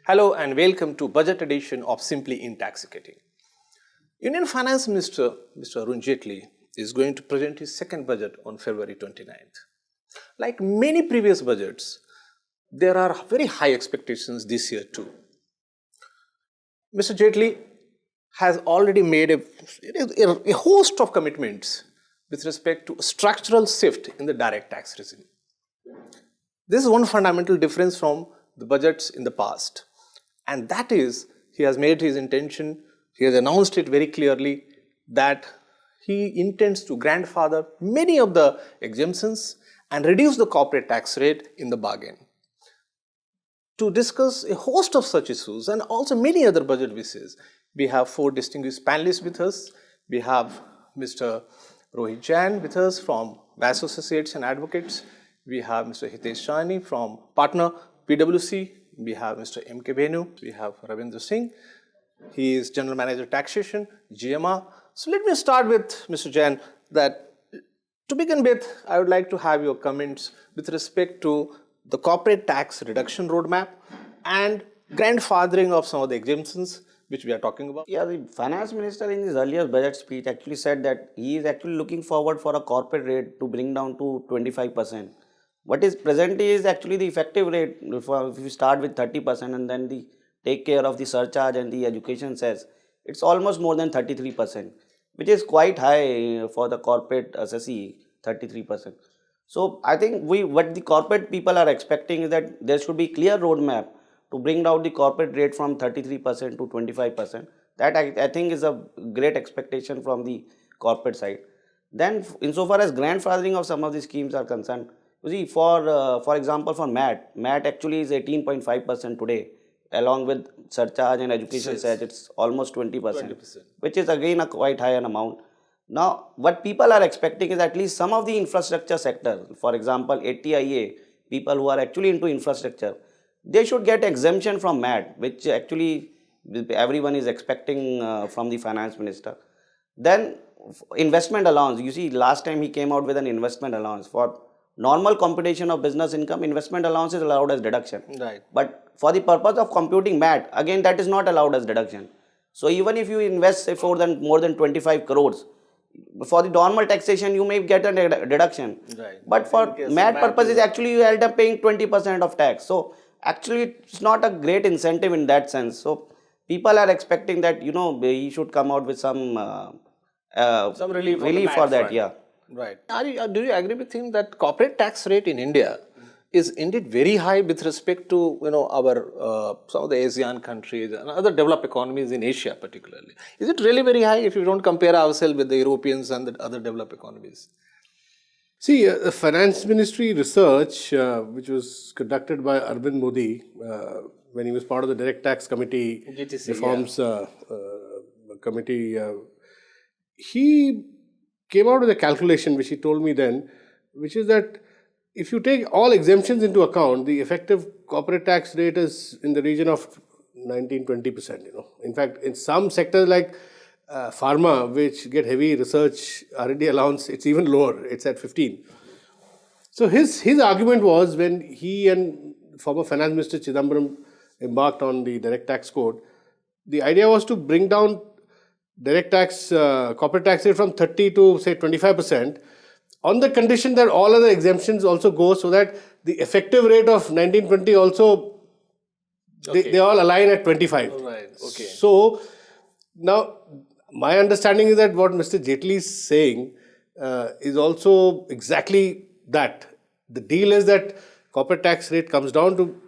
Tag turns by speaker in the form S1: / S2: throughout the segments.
S1: Hello and welcome to budget edition of Simply inTAXicating. Indian Finance Minister Mr. Rohit Jain is going to present his second budget on February 29th. Like many previous budgets, there are very high expectations this year too. Mr. Jain has already made a host of commitments with respect to a structural shift in the direct tax regime. This is one fundamental difference from the budgets in the past. And that is, he has made his intention, he has announced it very clearly that he intends to grandfather many of the exemptions and reduce the corporate tax rate in the bargain. To discuss a host of such issues and also many other budget wishes, we have four distinguished panelists with us. We have Mr. Rohit Jain with us from Vaish Associates and Advocates. We have Mr. Hitesh Sawhney from Partner PwC. We have Mr. M K Venu. We have Ravinder Singh. He is General Manager Taxation, GMR. So let me start with Mr. Jain that to begin with, I would like to have your comments with respect to the corporate tax reduction roadmap and grandfathering of some of the exemptions which we are talking about.
S2: Yeah, the finance minister in his earlier budget speech actually said that he is actually looking forward for a corporate rate to bring down to 25%. What is present is actually the effective rate. If you start with 30% and then the take care of the surcharge and the education cess, it's almost more than 33%, which is quite high for the corporate assessee, 33%. So I think what the corporate people are expecting is that there should be clear roadmap to bring down the corporate rate from 33% to 25%. That I think is a great expectation from the corporate side. Then insofar as grandfathering of some of the schemes are concerned, you see, for example, for MAT actually is 18.5% today, along with surcharge and education cess, it's almost 20%, which is again a quite high an amount. Now, what people are expecting is at least some of the infrastructure sector, for example, ATIA, people who are actually into infrastructure, they should get exemption from MAT, which actually everyone is expecting from the finance minister. Then investment allowance, you see, last time he came out with an investment allowance for normal computation of business income, investment allowance is allowed as deduction.
S1: Right.
S2: But for the purpose of computing MAT, again that is not allowed as deduction. So even if you invest say more than 25 crores, for the normal taxation you may get a deduction.
S1: Right.
S2: But for MAT purposes actually you end up paying 20% of tax. So actually it's not a great incentive in that sense. So people are expecting that he should come out with some
S1: relief
S2: for that.
S1: Front.
S2: Yeah.
S1: Right. Do you agree with him that corporate tax rate in India is indeed very high with respect to our some of the ASEAN countries and other developed economies in Asia particularly? Is it really very high if you don't compare ourselves with the Europeans and the other developed economies?
S3: See, the Finance Ministry research, which was conducted by Arvind Modi when he was part of the Direct Tax Committee,
S1: GTC,
S3: Reforms Committee, he came out with a calculation which he told me then, which is that if you take all exemptions into account, the effective corporate tax rate is in the region of 19-20%. In fact, in some sectors like pharma, which get heavy research R&D allowance, it's even lower. It's at 15. So his argument was when he and former Finance Minister Chidambaram embarked on the direct tax code, the idea was to bring down direct tax, corporate tax rate from 30 to say 25%, on the condition that all other exemptions also go, so that the effective rate of 19-20 also, they all align at 25.
S1: Right. Okay.
S3: So now my understanding is that what Mr. Jain is saying is also exactly that. The deal is that corporate tax rate comes down to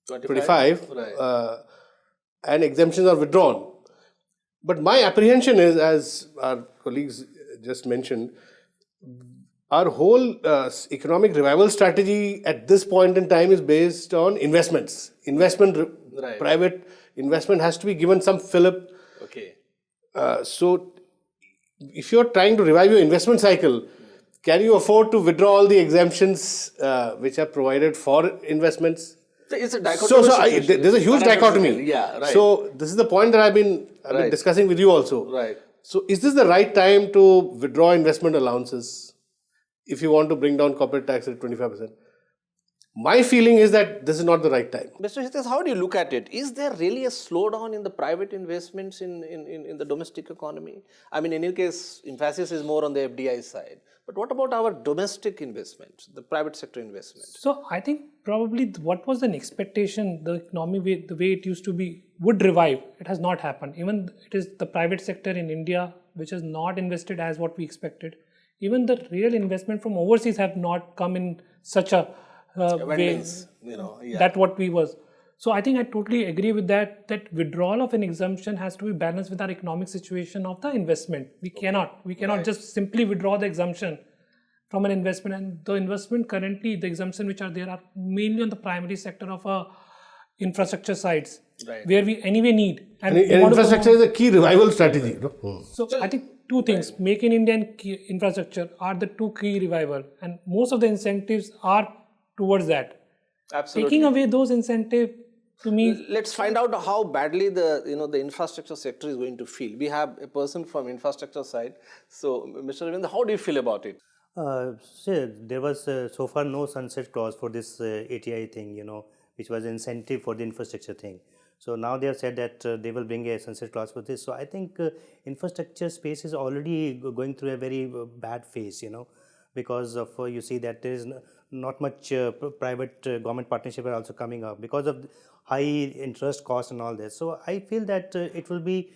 S3: 25
S1: right.
S3: And exemptions are withdrawn. But my apprehension is, as our colleagues just mentioned, our whole economic revival strategy at this point in time is based on investments. Private investment has to be given some fillip.
S1: Okay.
S3: So, if you're trying to revive your investment cycle, can you afford to withdraw all the exemptions which are provided for investments?
S1: It's a dichotomy.
S3: There's a huge dichotomy.
S1: Yeah, right.
S3: So this is the point that I've been discussing with you also.
S1: Right.
S3: So is this the right time to withdraw investment allowances if you want to bring down corporate tax at 25%? My feeling is that this is not the right time.
S1: Mr. Hitesh, how do you look at it? Is there really a slowdown in the private investments in the domestic economy? I mean, in any case, emphasis is more on the FDI side. But what about our domestic investments, the private sector investments?
S4: So I think probably what was an expectation, the economy the way it used to be would revive. It has not happened. Even it is the private sector in India which has not invested as what we expected. Even the real investment from overseas have not come in such a way that what we was. So I think I totally agree with that withdrawal of an exemption has to be balanced with our economic situation of the investment. We cannot just simply withdraw the exemption from an investment, and the investment currently, the exemption which are there are mainly on the primary sector of infrastructure sites, where we anyway need.
S3: And infrastructure is a key revival strategy.
S4: So I think two things, Make in India and infrastructure are the two key revival, and most of the incentives are towards that.
S1: Absolutely.
S4: Taking away those incentives, to me,
S1: let's find out how badly the infrastructure sector is going to feel. We have a person from infrastructure side. So, Mr. Ravinder, how do you feel about it?
S5: There was so far no sunset clause for this ATI thing, which was incentive for the infrastructure thing. So now they have said that they will bring a sunset clause for this. So I think infrastructure space is already going through a very bad phase, because of you see that there is not much private government partnership are also coming up because of high interest cost and all this. So I feel that it will be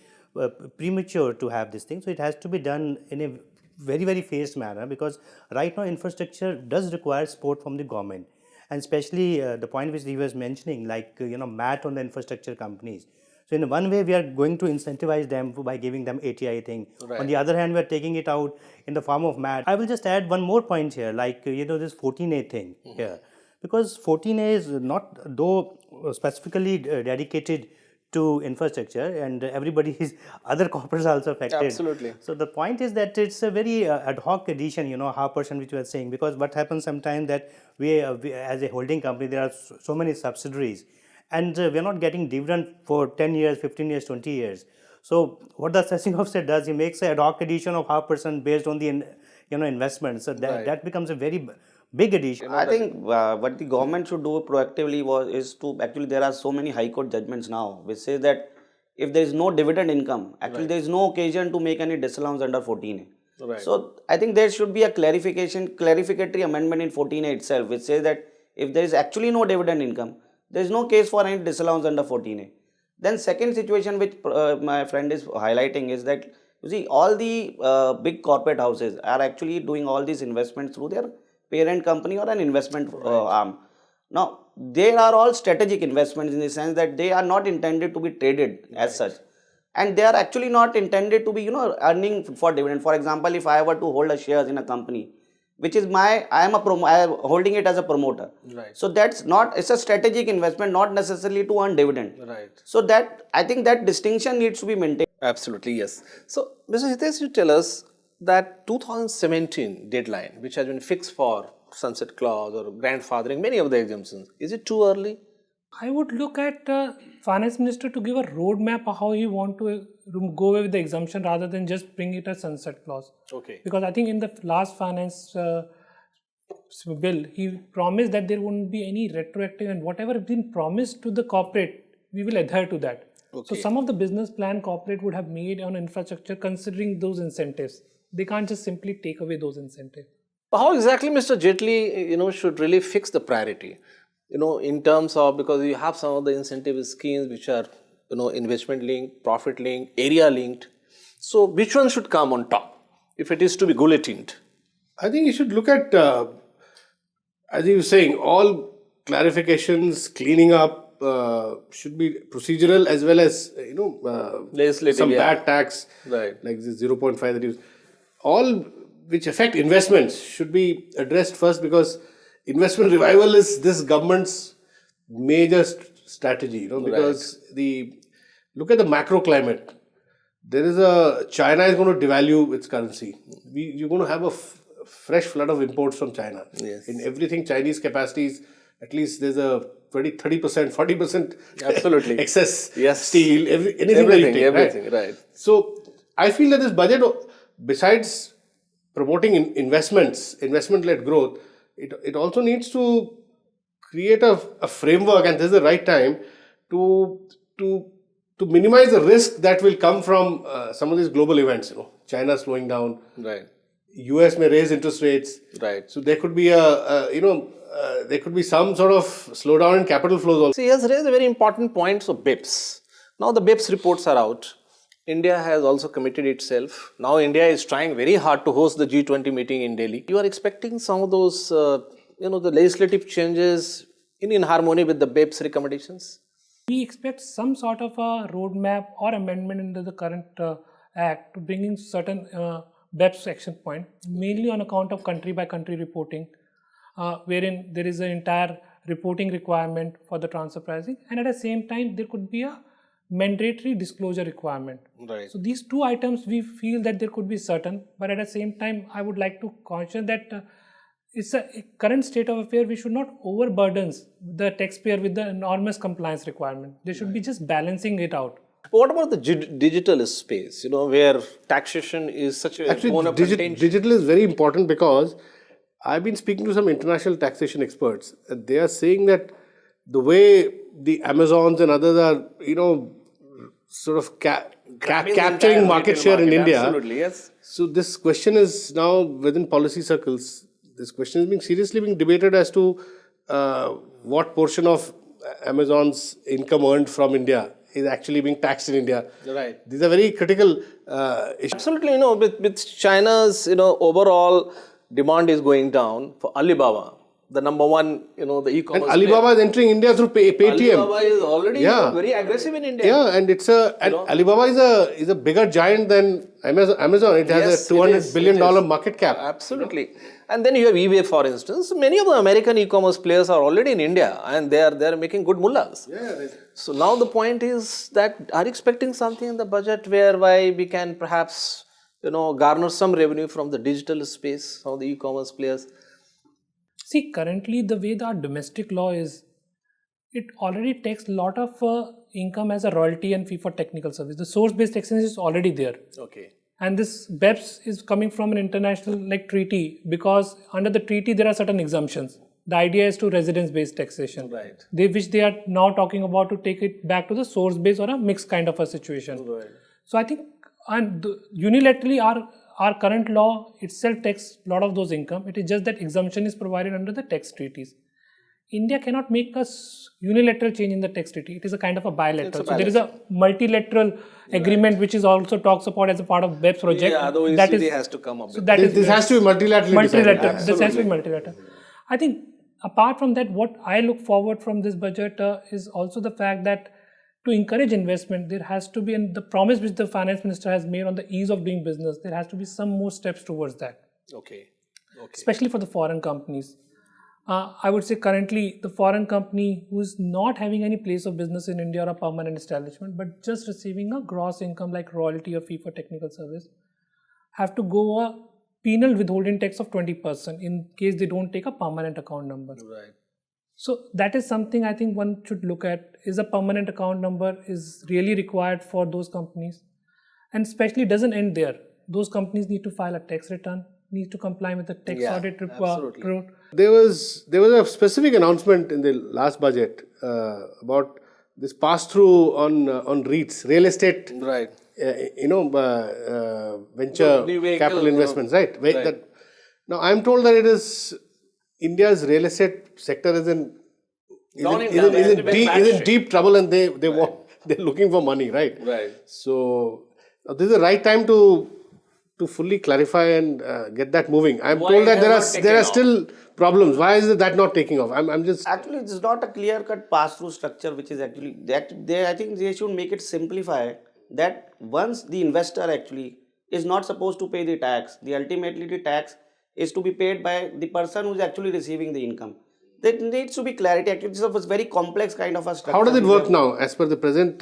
S5: premature to have this thing. So it has to be done in a very, very phased manner, because right now infrastructure does require support from the government, and especially the point which he was mentioning, like MAT on the infrastructure companies. So in one way we are going to incentivize them by giving them ATI thing. Right. On the other hand, we are taking it out in the form of MAT. I will just add one more point here, like this 14A thing here, because 14A is not though specifically dedicated to infrastructure, and everybody is other corporates are also affected.
S1: Absolutely.
S5: So the point is that it's a very ad hoc addition, 0.5% which you are saying, because what happens sometimes that we as a holding company, there are so many subsidiaries, and we are not getting dividend for 10 years, 15 years, 20 years. So what the assessing officer does, he makes an ad hoc addition of 0.5% based on the investment. So that becomes a very big addition.
S2: I think what the government should do proactively is to actually, there are so many high court judgments now which say that if there is no dividend income, actually there is no occasion to make any disallowance under 14A. Right. So I think there should be a clarificatory amendment in 14A itself which says that if there is actually no dividend income, there is no case for any disallowance under 14A. Then second situation which my friend is highlighting is that you see all the big corporate houses are actually doing all these investments through their parent company or an investment arm. Now, they are all strategic investments in the sense that they are not intended to be traded as such. And they are actually not intended to be, earning for dividend. For example, if I were to hold a shares in a company, which is I am holding it as a promoter. Right. So it's a strategic investment, not necessarily to earn dividend. Right. So I think that distinction needs to be maintained.
S1: Absolutely, yes. So, Mr. Hitesh, you tell us that 2017 deadline, which has been fixed for sunset clause or grandfathering many of the exemptions, is it too early?
S4: I would look at finance minister to give a roadmap of how he want to go away with the exemption rather than just bring it as sunset clause. Okay. Because I think in the last finance bill, he promised that there wouldn't be any retroactive, and whatever has been promised to the corporate, we will adhere to that. Okay. So some of the business plan corporate would have made on infrastructure considering those incentives. They can't just simply take away those incentives.
S1: How exactly Mr. Jaitley, should really fix the priority? In terms of, because you have some of the incentive schemes which are, investment linked, profit linked, area linked. So which one should come on top if it is to be guillotined?
S3: I think you should look at, as you were saying, all clarifications, cleaning up should be procedural as well as, legislative, some bad tax, right, like this 0.5 that you, all which affect investments should be addressed first, because investment revival is this government's major strategy, because look at the macro climate. There is China is going to devalue its currency. You're going to have a fresh flood of imports from China. Yes. In everything, Chinese capacities, at least there's a 30%, 40% absolutely excess steel, anything, right? So I feel that this budget, besides promoting investment-led growth, it also needs to create a framework, and this is the right time to minimize the risk that will come from some of these global events. China slowing down,
S1: Right.
S3: US may raise interest rates,
S1: Right.
S3: so there could be there could be some sort of slowdown in capital flows also.
S1: So he has raised a very important point. So BIPS. Now the BIPS reports are out. India has also committed itself. Now India is trying very hard to host the G20 meeting in Delhi. You are expecting some of those, the legislative changes in harmony with the BIPS recommendations?
S4: We expect some sort of a roadmap or amendment into the current act to bring in certain BEPS action point, mainly on account of country by country reporting, wherein there is an entire reporting requirement for the transfer pricing, and at the same time there could be a mandatory disclosure requirement.
S1: Right.
S4: So these two items we feel that there could be certain, but at the same time I would like to caution that it's a current state of affairs. We should not overburden the taxpayer with the enormous compliance requirement. They should be just balancing it out.
S1: What about the digital space, where taxation is such a bone of contention?
S3: Digital is very important because I've been speaking to some international taxation experts. They are saying that the way the Amazons and others are, sort of capturing market share in India.
S1: Absolutely, yes.
S3: So this question is now within policy circles. This question is being seriously debated as to what portion of Amazon's income earned from India is actually being taxed in India.
S1: Right.
S3: These are very critical issues.
S1: Absolutely, with China's, overall demand is going down for Alibaba. The number one, the e-commerce.
S3: And Alibaba is entering India through Paytm.
S1: Alibaba is already very aggressive in India.
S3: Yeah, and Alibaba is a bigger giant than Amazon. It has a $200 billion market cap.
S1: Absolutely. And then you have eBay, for instance. Many of the American e-commerce players are already in India, and they are making good mullahs.
S3: Yeah.
S1: So now the point is that are you expecting something in the budget whereby we can perhaps garner some revenue from the digital space, some of the e-commerce players?
S4: See, currently the way our domestic law is, it already takes a lot of income as a royalty and fee for technical service. The source-based taxation is already there.
S1: Okay.
S4: And this BEPS is coming from an international treaty, because under the treaty there are certain exemptions. The idea is to residence-based taxation,
S1: Right.
S4: Which they are now talking about to take it back to the source-based or a mixed kind of a situation.
S1: Right.
S4: So I think unilaterally our current law itself takes a lot of those income. It is just that exemption is provided under the tax treaties. India cannot make a unilateral change in the tax treaty. It is a kind of a bilateral. So there is a multilateral agreement which is also talks about as a part of BEPS project.
S1: Yeah, the OECD has to come up with
S3: This has to be multilateral.
S4: This has to be multilateral. I think apart from that, what I look forward from this budget is also the fact that to encourage investment, there has to be, and the promise which the finance minister has made on the ease of doing business, there has to be some more steps towards that.
S1: Okay.
S4: Especially for the foreign companies. I would say currently the foreign company who is not having any place of business in India or a permanent establishment, but just receiving a gross income like royalty or fee for technical service, have to go a penal withholding tax of 20% in case they don't take a permanent account number.
S1: Right.
S4: So that is something I think one should look at. Is a permanent account number is really required for those companies? And especially doesn't end there. Those companies need to file a tax return, need to comply with the tax audit report.
S3: There was a specific announcement in the last budget about this pass-through on REITs, real estate,
S1: Right.
S3: venture capital investments, right? Now I'm told that it is India's real estate sector is in deep trouble, and they're looking for money, right?
S1: Right.
S3: So this is the right time to fully clarify and get that moving. I'm told that there are still problems. Why is that not taking off? I'm just
S2: Actually, it's not a clear-cut pass-through structure, which is actually I think they should make it simplify that once the investor actually is not supposed to pay the tax, ultimately the tax is to be paid by the person who is actually receiving the income. There needs to be clarity. Actually, it's a very complex kind of a structure.
S3: How does it work now as per the present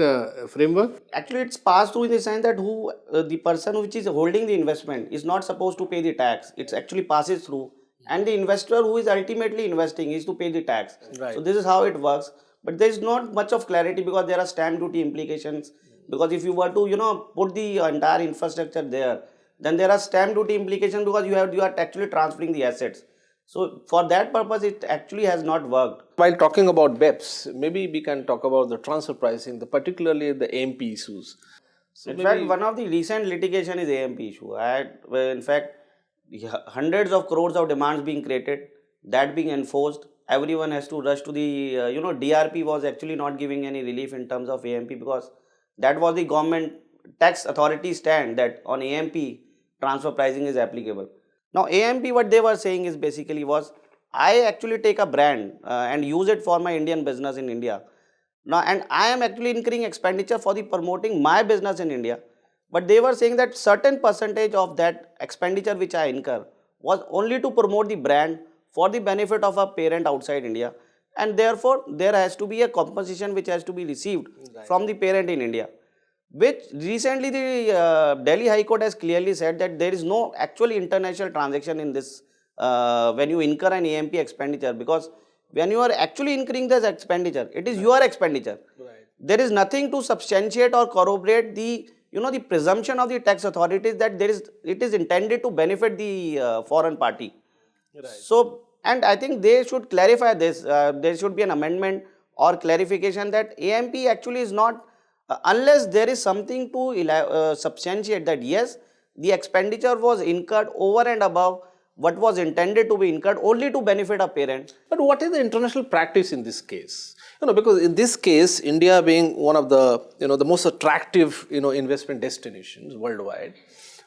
S3: framework?
S2: Actually, it's passed through in the sense that the person which is holding the investment is not supposed to pay the tax. It actually passes through, and the investor who is ultimately investing is to pay the tax.
S1: Right.
S2: So this is how it works. But there is not much of clarity because there are stamp duty implications. Because if you were to put the entire infrastructure there, then there are stamp duty implications because you are actually transferring the assets. So for that purpose, it actually has not worked.
S1: While talking about BEPS, maybe we can talk about the transfer pricing, particularly the AMP issues. So
S2: In fact, one of the recent litigation is AMP issue. In fact, hundreds of crores of demands being created, that being enforced. Everyone has to rush to the, DRP was actually not giving any relief in terms of AMP, because that was the government tax authority stand that on AMP transfer pricing is applicable. Now AMP, what they were saying is basically was, I actually take a brand and use it for my Indian business in India. Now, and I am actually incurring expenditure for the promoting my business in India. But they were saying that certain percentage of that expenditure which I incur was only to promote the brand for the benefit of a parent outside India. And therefore, there has to be a compensation which has to be received from the parent in India. Which recently the Delhi High Court has clearly said that there is no actual international transaction in this when you incur an AMP expenditure, because when you are actually incurring this expenditure, it is your expenditure. There is nothing to substantiate or corroborate the the presumption of the tax authorities that it is intended to benefit the foreign party. So, and I think they should clarify this. There should be an amendment or clarification that AMP actually is not, unless there is something to substantiate that yes, the expenditure was incurred over and above what was intended to be incurred only to benefit a parent.
S1: But what is the international practice in this case? Because in this case, India being one of the the most attractive investment destinations worldwide,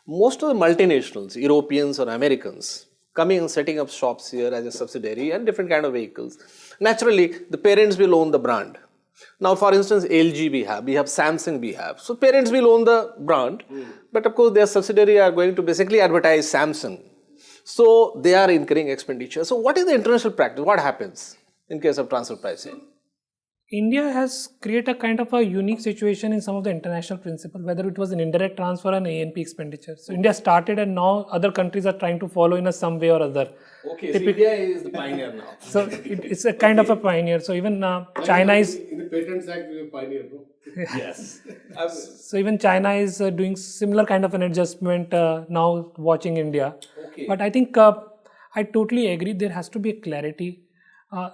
S1: most of the multinationals, Europeans or Americans, coming and setting up shops here as a subsidiary and different kind of vehicles. Naturally, the parents will own the brand. Now, for instance, LG we have Samsung we have. So parents will own the brand, but of course their subsidiary are going to basically advertise Samsung. So they are incurring expenditure. So what is the international practice? What happens in case of transfer pricing?
S4: India has created a kind of a unique situation in some of the international principles, whether it was an indirect transfer and ANP expenditure. So India started and now other countries are trying to follow in some way or other.
S1: Okay, so India is the pioneer now.
S4: So it's a kind of a pioneer. So even China is...
S3: In the Patents Act, we are pioneer, no?
S1: Yes.
S4: So even China is doing similar kind of an adjustment now watching India.
S1: Okay.
S4: But I think I totally agree, there has to be a clarity.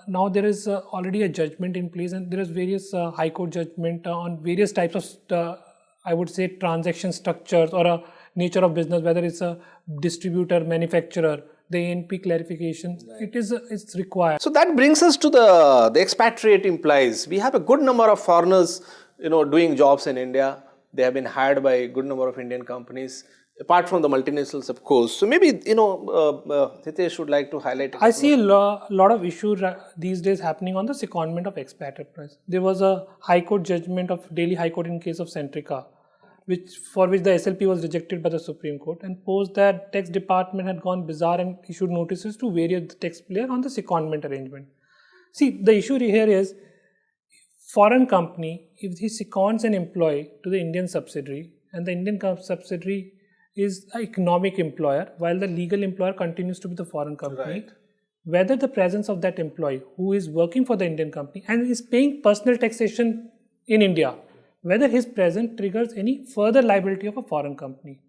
S4: Now there is already a judgment in place, and there is various high court judgment on various types of I would say transaction structures or a nature of business, whether it's a distributor, manufacturer, the ANP clarification, it's required.
S1: So that brings us to the expatriate employees. We have a good number of foreigners doing jobs in India. They have been hired by a good number of Indian companies, apart from the multinationals, of course. So maybe, Hitesh would like to highlight.
S4: I see a lot of issues these days happening on the secondment of expatriate. There was a High Court judgment of Delhi High Court in case of Centrica, for which the SLP was rejected by the Supreme Court, and post that tax department had gone bizarre and issued notices to various taxpayers on the secondment arrangement. See, the issue here is, foreign company, if he seconds an employee to the Indian subsidiary, and the Indian subsidiary is an economic employer, while the legal employer continues to be the foreign company, whether the presence of that employee who is working for the Indian company and is paying personal taxation in India, whether his presence triggers any further liability of a foreign company.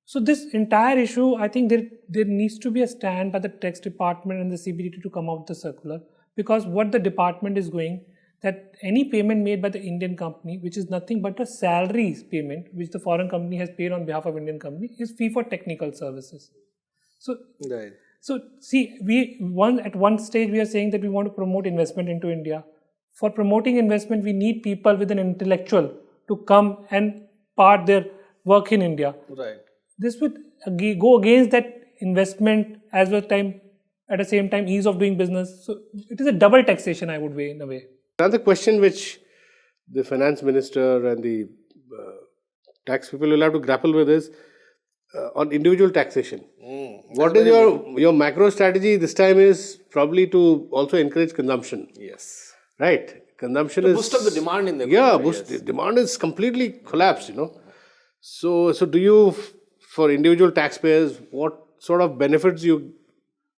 S4: So this entire issue, I think there needs to be a stand by the tax department and the CBDT to come out with the circular, because what the department is going, that any payment made by the Indian company, which is nothing but a salaries payment, which the foreign company has paid on behalf of Indian company, is fee for technical services. So, so see, at one stage we are saying that we want to promote investment into India. For promoting investment, we need people with an intellectual to come and part their work in India. This would go against that investment as well at the same time ease of doing business. So it is a double taxation, I would say, in a way.
S3: Another question which the finance minister and the tax people will have to grapple with is on individual taxation. What is your macro strategy this time is probably to also encourage consumption.
S1: Yes.
S3: Right. Consumption
S1: to
S3: is...
S1: boost up the demand in the
S3: country. Demand is completely collapsed, So do you, for individual taxpayers, what sort of benefits you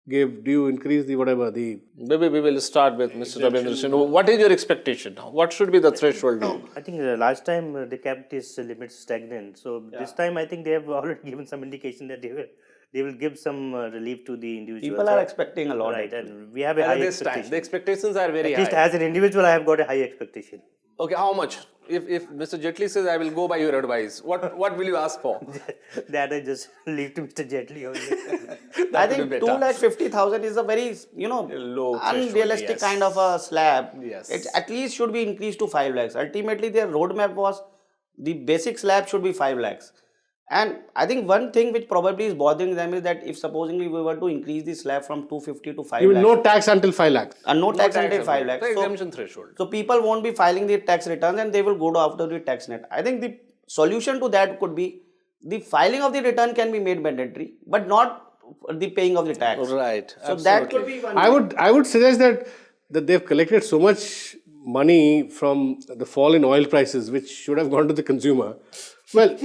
S3: give? Do you increase the whatever the...
S1: Maybe we will start with Mr. Ravinder. What is your expectation now? What should be the threshold now?
S5: I think last time they kept this limit stagnant. So this time I think they have already given some indication that they will they will give some relief to the individual.
S2: People are expecting a lot.
S5: Right,
S2: actually.
S5: and we have a
S1: At
S5: high
S1: this time,
S5: expectation.
S1: the expectations are very
S5: At least
S1: high.
S5: as an individual, I have got a high expectation.
S1: Okay, how much? If Mr. Jaitley says, I will go by your advice, what will you ask for?
S5: That I just leave to Mr. Jaitley only.
S2: I think 2,50,000 is a very,
S1: Low threshold,
S2: unrealistic
S1: yes.
S2: kind of a slab.
S1: Yes.
S2: It at least should be increased to 5 lakhs. Ultimately, their roadmap was the basic slab should be 5 lakhs. And I think one thing which probably is bothering them is that if supposingly we were to increase the slab from 250 to 5
S3: You will
S2: lakhs.
S3: no tax until 5 lakhs.
S2: And no tax
S1: tax
S2: until 5 lakhs.
S1: The
S2: So-
S1: exemption threshold.
S2: So people won't be filing their tax returns and they will go after the tax net. I think the solution to that could be the filing of the return can be made mandatory, but not the paying of the tax.
S1: Right.
S2: So that could be one.
S3: I would suggest that they've collected so much money from the fall in oil prices, which should have gone to the consumer. Well,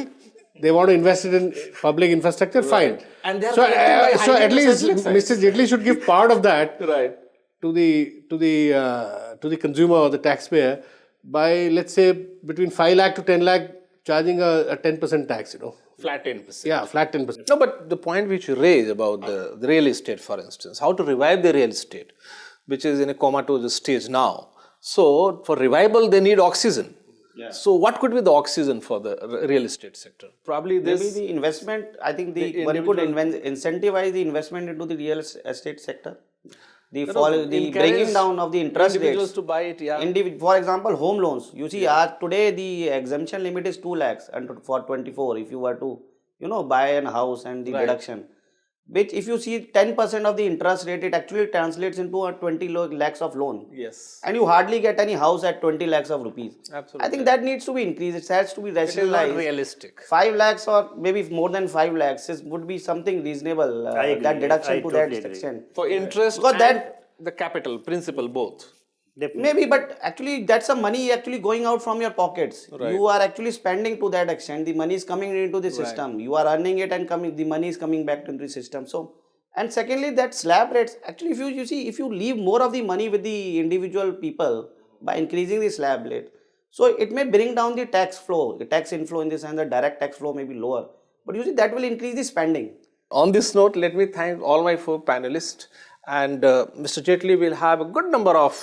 S3: they want to invest it in public infrastructure, fine.
S1: And they are
S3: So,
S1: collecting by
S3: so
S1: high
S3: at least
S1: central excise.
S3: Mr. Jaitley should give part of that
S1: Right.
S3: to the consumer or the taxpayer by, let's say, between 5 lakh to 10 lakh, charging a 10% tax.
S1: Flat 10%.
S3: Yeah, flat 10%.
S1: No, but the point which you raise about the real estate, for instance, how to revive the real estate, which is in a comatose stage now. So, for revival, they need oxygen.
S2: Yeah.
S1: So, what could be the oxygen for the real estate sector? Probably
S2: Maybe
S1: this.
S2: the investment, I think
S1: the
S2: one could
S1: individual-
S2: incentivize the investment into the real estate sector. The
S1: encourage
S2: bringing down of the interest
S1: individuals
S2: rates.
S1: to buy it, yeah.
S2: For example, home loans. You see, today the exemption limit is 2 lakhs and for 24 if you were to, buy a house and the deduction. Which if you see 10% of the interest rate, it actually translates into a 20 lakhs of loan.
S1: Yes.
S2: And you hardly get any house at 20 lakhs of rupees.
S1: Absolutely.
S2: I think that needs to be increased. It has to be
S1: It is
S2: rationalized.
S1: not realistic.
S2: 5 lakhs or maybe more than 5 lakhs would be something reasonable.
S5: I agree.
S2: That deduction
S5: I
S2: to
S5: totally
S2: that
S5: agree.
S2: extent.
S1: For interest
S2: Because
S1: and
S2: that-
S1: the capital, principal, both.
S5: Definitely.
S2: Maybe, but actually that's some money actually going out from your pockets.
S1: Right.
S2: You are actually spending to that extent. The money is coming into the system. You are earning it and the money is coming back into the system. So, and secondly, that slab rates, actually if you leave more of the money with the individual people by increasing the slab rate, so it may bring down the tax flow, the tax inflow in the sense the direct tax flow may be lower. But you see that will increase the spending.
S1: On this note, let me thank all my four panelists, and Mr. Jaitley will have a good number of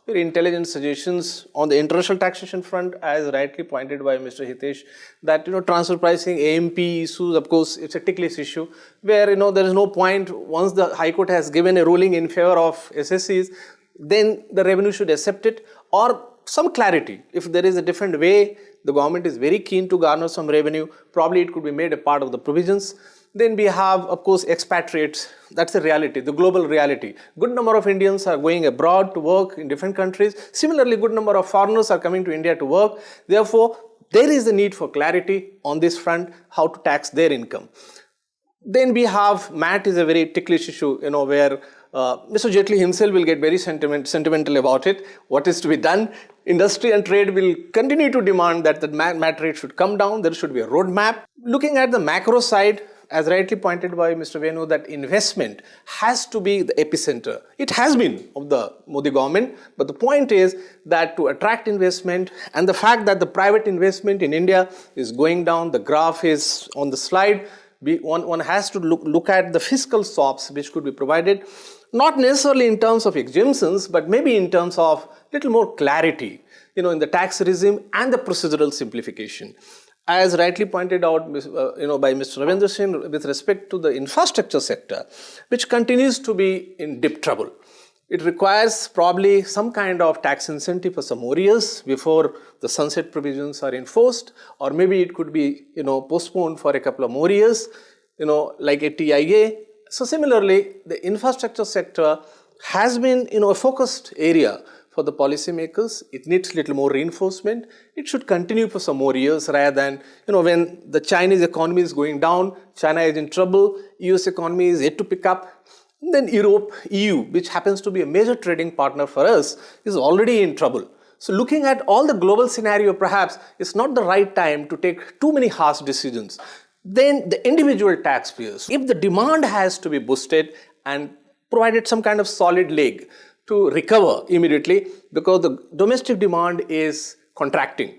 S1: very intelligent suggestions on the international taxation front, as rightly pointed by Mr. Hitesh, that transfer pricing, AMP issues, of course, it's a ticklish issue where there is no point once the High Court has given a ruling in favor of SSCs, then the revenue should accept it, or some clarity. If there is a different way, the government is very keen to garner some revenue, probably it could be made a part of the provisions. Then we have, of course, expatriates. That's a reality, the global reality. Good number of Indians are going abroad to work in different countries. Similarly, good number of foreigners are coming to India to work. Therefore, there is a need for clarity on this front, how to tax their income. Then we have MAT is a very ticklish issue, where Mr. Jaitley himself will get very sentimental about it. What is to be done? Industry and trade will continue to demand that the MAT rate should come down. There should be a roadmap. Looking at the macro side, as rightly pointed by Mr. Venu, that investment has to be the epicenter. It has been of the Modi government, but the point is that to attract investment and the fact that the private investment in India is going down, the graph is on the slide, one has to look at the fiscal stops which could be provided, not necessarily in terms of exemptions, but maybe in terms of little more clarity, in the tax regime and the procedural simplification. As rightly pointed out, by Mr. Ravinder Singh, with respect to the infrastructure sector, which continues to be in deep trouble. It requires probably some kind of tax incentive for some more years before the sunset provisions are enforced, or maybe it could be, postponed for a couple of more years, like a TIA. So similarly, the infrastructure sector has been, a focused area for the policymakers. It needs little more reinforcement. It should continue for some more years rather than, when the Chinese economy is going down, China is in trouble, US economy is yet to pick up. Then Europe, EU, which happens to be a major trading partner for us, is already in trouble. So looking at all the global scenario, perhaps it's not the right time to take too many harsh decisions. Then the individual taxpayers, if the demand has to be boosted and provided some kind of solid leg to recover immediately, because the domestic demand is contracting.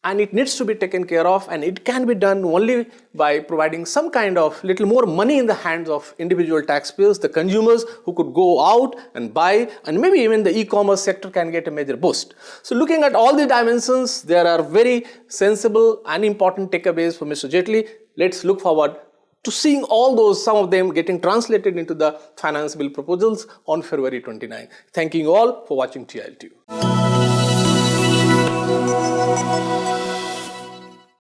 S1: and it needs to be taken care of, and it can be done only by providing some kind of little more money in the hands of individual taxpayers, the consumers who could go out and buy, and maybe even the e-commerce sector can get a major boost. So looking at all the dimensions, there are very sensible and important takeaways for Mr. Jaitley. Let's look forward to seeing all those, some of them getting translated into the finance bill proposals on February 29. Thanking you all for watching TIL Tube.